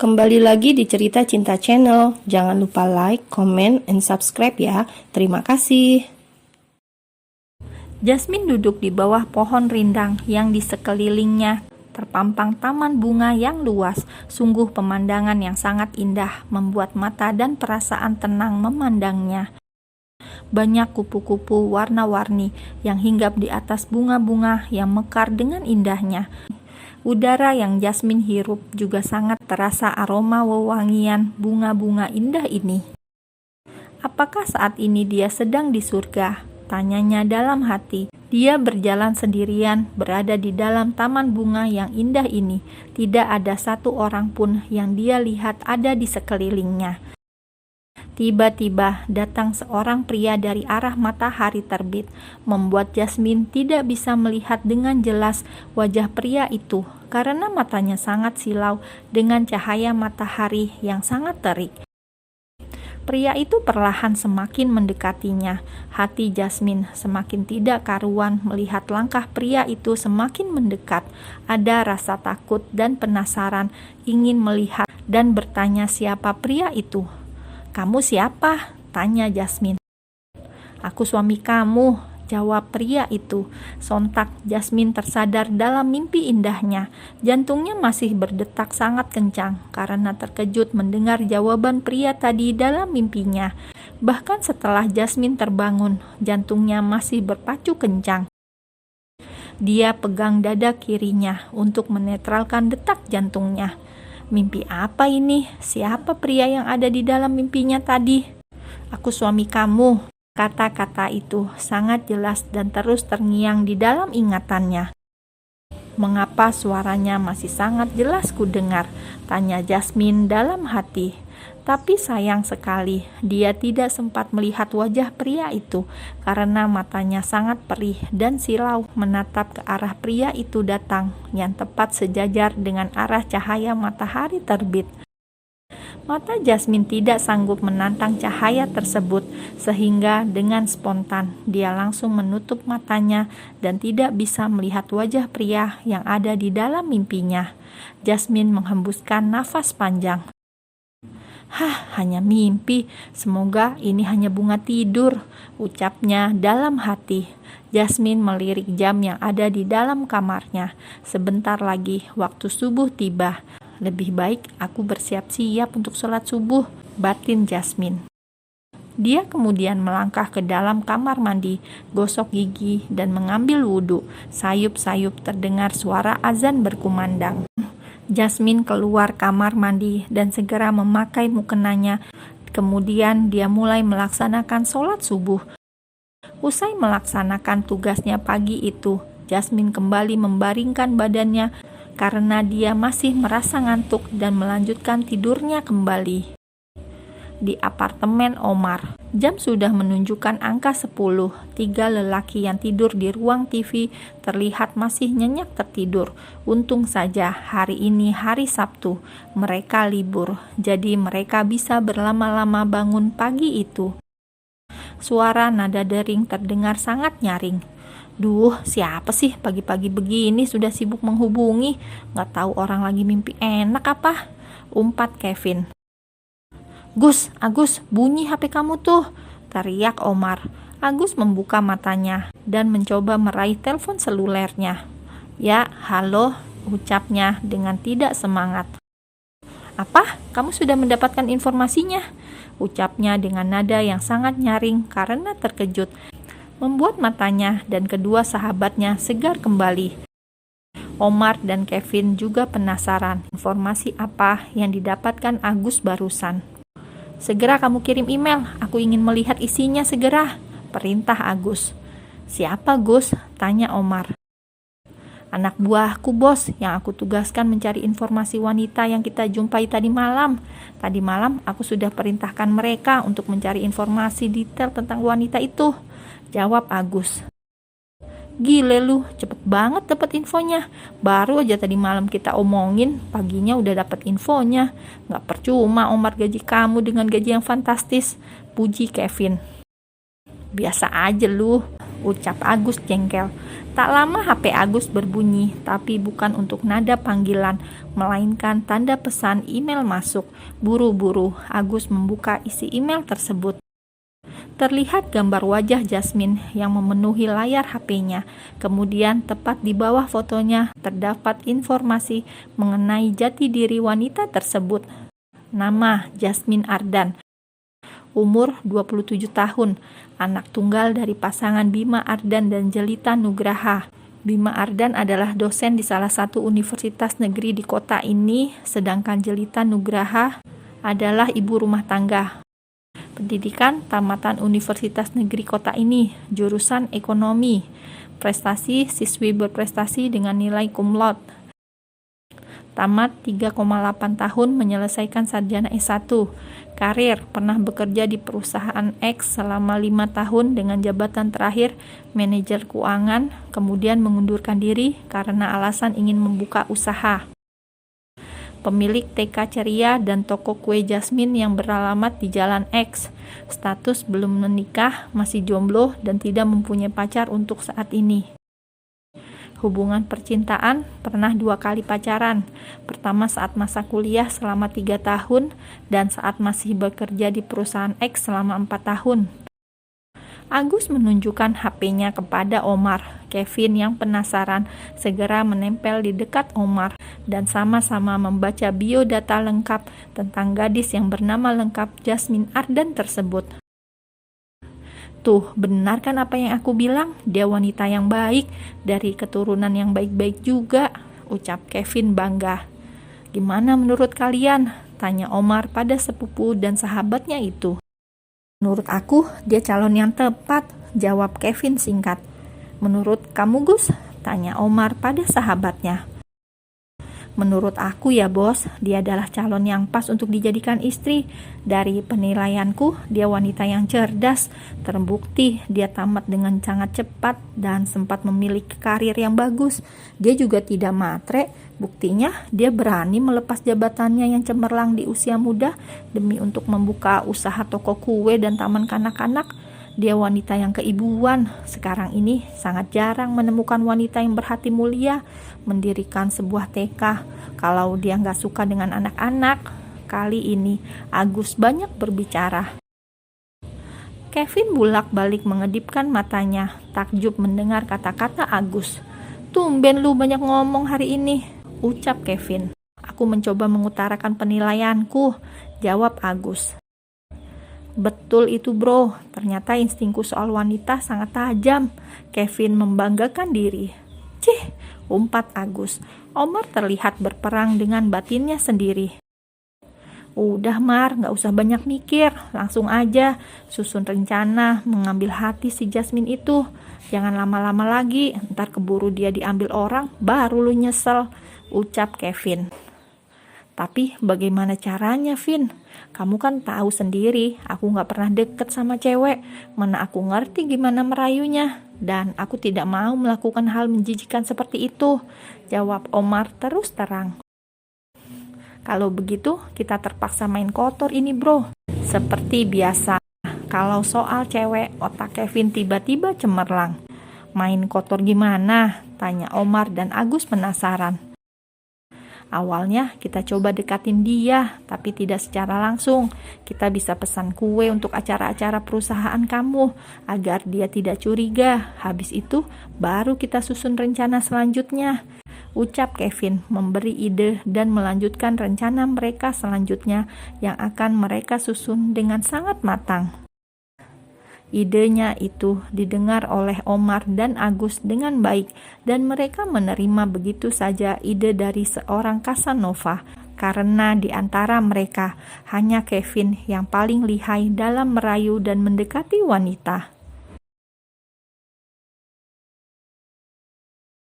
Kembali lagi di Cerita Cinta Channel. Jangan lupa like, comment, and subscribe ya. Terima kasih. Jasmine duduk di bawah pohon rindang yang di sekelilingnya terpampang taman bunga yang luas. Sungguh pemandangan yang sangat indah, membuat mata dan perasaan tenang memandangnya. Banyak kupu-kupu warna-warni yang hinggap di atas bunga-bunga yang mekar dengan indahnya. Udara yang Jasmine hirup juga sangat terasa aroma wewangian bunga-bunga indah ini. Apakah saat ini dia sedang di surga? Tanyanya dalam hati. Dia berjalan sendirian, berada di dalam taman bunga yang indah ini. Tidak ada satu orang pun yang dia lihat ada di sekelilingnya. Tiba-tiba datang seorang pria dari arah matahari terbit, membuat Jasmine tidak bisa melihat dengan jelas wajah pria itu karena matanya sangat silau dengan cahaya matahari yang sangat terik. Pria itu perlahan semakin mendekatinya. Hati Jasmine semakin tidak karuan melihat langkah pria itu semakin mendekat. Ada rasa takut dan penasaran, ingin melihat dan bertanya siapa pria itu. "Kamu siapa?" tanya Jasmine. "Aku suami kamu," jawab pria itu. Sontak Jasmine tersadar dalam mimpi indahnya. Jantungnya masih berdetak sangat kencang karena terkejut mendengar jawaban pria tadi dalam mimpinya. Bahkan setelah Jasmine terbangun, jantungnya masih berpacu kencang. Dia pegang dada kirinya untuk menetralkan detak jantungnya. Mimpi apa ini? Siapa pria yang ada di dalam mimpinya tadi? "Aku suami kamu." Kata-kata itu sangat jelas dan terus terngiang di dalam ingatannya. "Mengapa suaranya masih sangat jelas kudengar?" tanya Jasmine dalam hati. Tapi sayang sekali, dia tidak sempat melihat wajah pria itu karena matanya sangat perih dan silau menatap ke arah pria itu datang yang tepat sejajar dengan arah cahaya matahari terbit. Mata Jasmine tidak sanggup menantang cahaya tersebut, sehingga dengan spontan dia langsung menutup matanya dan tidak bisa melihat wajah pria yang ada di dalam mimpinya. Jasmine menghembuskan nafas panjang. Hanya mimpi. Semoga ini hanya bunga tidur," ucapnya dalam hati. Jasmine melirik jam yang ada di dalam kamarnya. Sebentar lagi waktu subuh tiba. "Lebih baik aku bersiap-siap untuk sholat subuh," batin Jasmine. Dia kemudian melangkah ke dalam kamar mandi, gosok gigi, dan mengambil wudhu. Sayup-sayup terdengar suara azan berkumandang. Jasmine keluar kamar mandi dan segera memakai mukenanya. Kemudian dia mulai melaksanakan sholat subuh. Usai melaksanakan tugasnya pagi itu, Jasmine kembali membaringkan badannya karena dia masih merasa ngantuk dan melanjutkan tidurnya kembali. Di apartemen Omar, jam sudah menunjukkan angka 10. 3 lelaki yang tidur di ruang TV terlihat masih nyenyak tertidur. Untung saja hari ini hari Sabtu, mereka libur, jadi mereka bisa berlama-lama bangun pagi itu. Suara nada dering terdengar sangat nyaring. "Duh, siapa sih pagi-pagi begini sudah sibuk menghubungi? Gak tahu orang lagi mimpi enak apa?" umpat Kevin. Agus, bunyi HP kamu tuh," teriak Omar. Agus membuka matanya dan mencoba meraih telepon selulernya. "Ya, halo," ucapnya dengan tidak semangat. "Apa? Kamu sudah mendapatkan informasinya?" ucapnya dengan nada yang sangat nyaring karena terkejut, membuat matanya dan kedua sahabatnya segar kembali. Omar dan Kevin juga penasaran informasi apa yang didapatkan Agus barusan. "Segera kamu kirim email, aku ingin melihat isinya segera," perintah Agus. "Siapa Gus?" tanya Omar. "Anak buahku bos, yang aku tugaskan mencari informasi wanita yang kita jumpai tadi malam. Tadi malam aku sudah perintahkan mereka untuk mencari informasi detail tentang wanita itu," jawab Agus. "Gile lu, cepet banget dapat infonya. Baru aja tadi malam kita omongin, paginya udah dapat infonya. Gak percuma Omar gaji kamu dengan gaji yang fantastis," puji Kevin. "Biasa aja lu," ucap Agus jengkel. Tak lama HP Agus berbunyi, tapi bukan untuk nada panggilan, melainkan tanda pesan email masuk. Buru-buru Agus membuka isi email tersebut. Terlihat gambar wajah Jasmine yang memenuhi layar HP-nya. Kemudian tepat di bawah fotonya terdapat informasi mengenai jati diri wanita tersebut. Nama Jasmine Ardan. Umur 27 tahun. Anak tunggal dari pasangan Bima Ardan dan Jelita Nugraha. Bima Ardan adalah dosen di salah satu universitas negeri di kota ini, sedangkan Jelita Nugraha adalah ibu rumah tangga. Pendidikan tamatan Universitas Negeri Kota ini, jurusan ekonomi. Prestasi, siswi berprestasi dengan nilai cum laude. Tamat 3,8 tahun menyelesaikan sarjana S1. Karir, pernah bekerja di perusahaan X selama 5 tahun dengan jabatan terakhir manajer keuangan, kemudian mengundurkan diri karena alasan ingin membuka usaha. Pemilik TK Ceria dan toko kue Jasmine yang beralamat di Jalan X. Status belum menikah, masih jomblo, dan tidak mempunyai pacar untuk saat ini. Hubungan percintaan, pernah 2 kali pacaran. Pertama saat masa kuliah selama 3 tahun, dan saat masih bekerja di perusahaan X selama 4 tahun. Agus menunjukkan HP-nya kepada Omar. Kevin yang penasaran segera menempel di dekat Omar dan sama-sama membaca biodata lengkap tentang gadis yang bernama lengkap Jasmine Ardan tersebut. Tuh, benar kan apa yang aku bilang? Dia wanita yang baik, dari keturunan yang baik-baik juga, ucap Kevin bangga. Gimana menurut kalian? Tanya Omar pada sepupu dan sahabatnya itu. Menurut aku, dia calon yang tepat, jawab Kevin singkat. Menurut kamu, Gus? Tanya Omar pada sahabatnya. Menurut aku ya bos, dia adalah calon yang pas untuk dijadikan istri. Dari penilaianku, dia wanita yang cerdas. Terbukti dia tamat dengan sangat cepat dan sempat memiliki karir yang bagus. Dia juga tidak matre. Buktinya, dia berani melepas jabatannya yang cemerlang di usia muda demi untuk membuka usaha toko kue dan taman kanak-kanak. Dia wanita yang keibuan. Sekarang ini sangat jarang menemukan wanita yang berhati mulia mendirikan sebuah TK. Kalau dia nggak suka dengan anak-anak, kali ini Agus banyak berbicara. Kevin bolak-balik mengedipkan matanya, takjub mendengar kata-kata Agus. Tumben lu banyak ngomong hari ini, ucap Kevin. Aku mencoba mengutarakan penilaianku, jawab Agus. Betul itu bro, ternyata instingku soal wanita sangat tajam. Kevin membanggakan diri. Cih, umpat Agus. Omar terlihat berperang dengan batinnya sendiri. Udah Mar, gak usah banyak mikir, langsung aja susun rencana mengambil hati si Jasmine itu. Jangan lama-lama lagi, ntar keburu dia diambil orang, baru lu nyesel, ucap Kevin. Tapi bagaimana caranya, Vin? Kamu kan tahu sendiri, aku gak pernah deket sama cewek. Mana aku ngerti gimana merayunya. Dan aku tidak mau melakukan hal menjijikan seperti itu, jawab Omar terus terang. Kalau begitu, kita terpaksa main kotor ini bro. Seperti biasa, kalau soal cewek, otak Kevin tiba-tiba cemerlang. Main kotor gimana? Tanya Omar dan Agus penasaran. Awalnya kita coba dekatin dia, tapi tidak secara langsung. Kita bisa pesan kue untuk acara-acara perusahaan kamu, agar dia tidak curiga. Habis itu, baru kita susun rencana selanjutnya, ucap Kevin, memberi ide dan melanjutkan rencana mereka selanjutnya yang akan mereka susun dengan sangat matang. Idenya itu didengar oleh Omar dan Agus dengan baik, dan mereka menerima begitu saja ide dari seorang Casanova, karena di antara mereka hanya Kevin yang paling lihai dalam merayu dan mendekati wanita.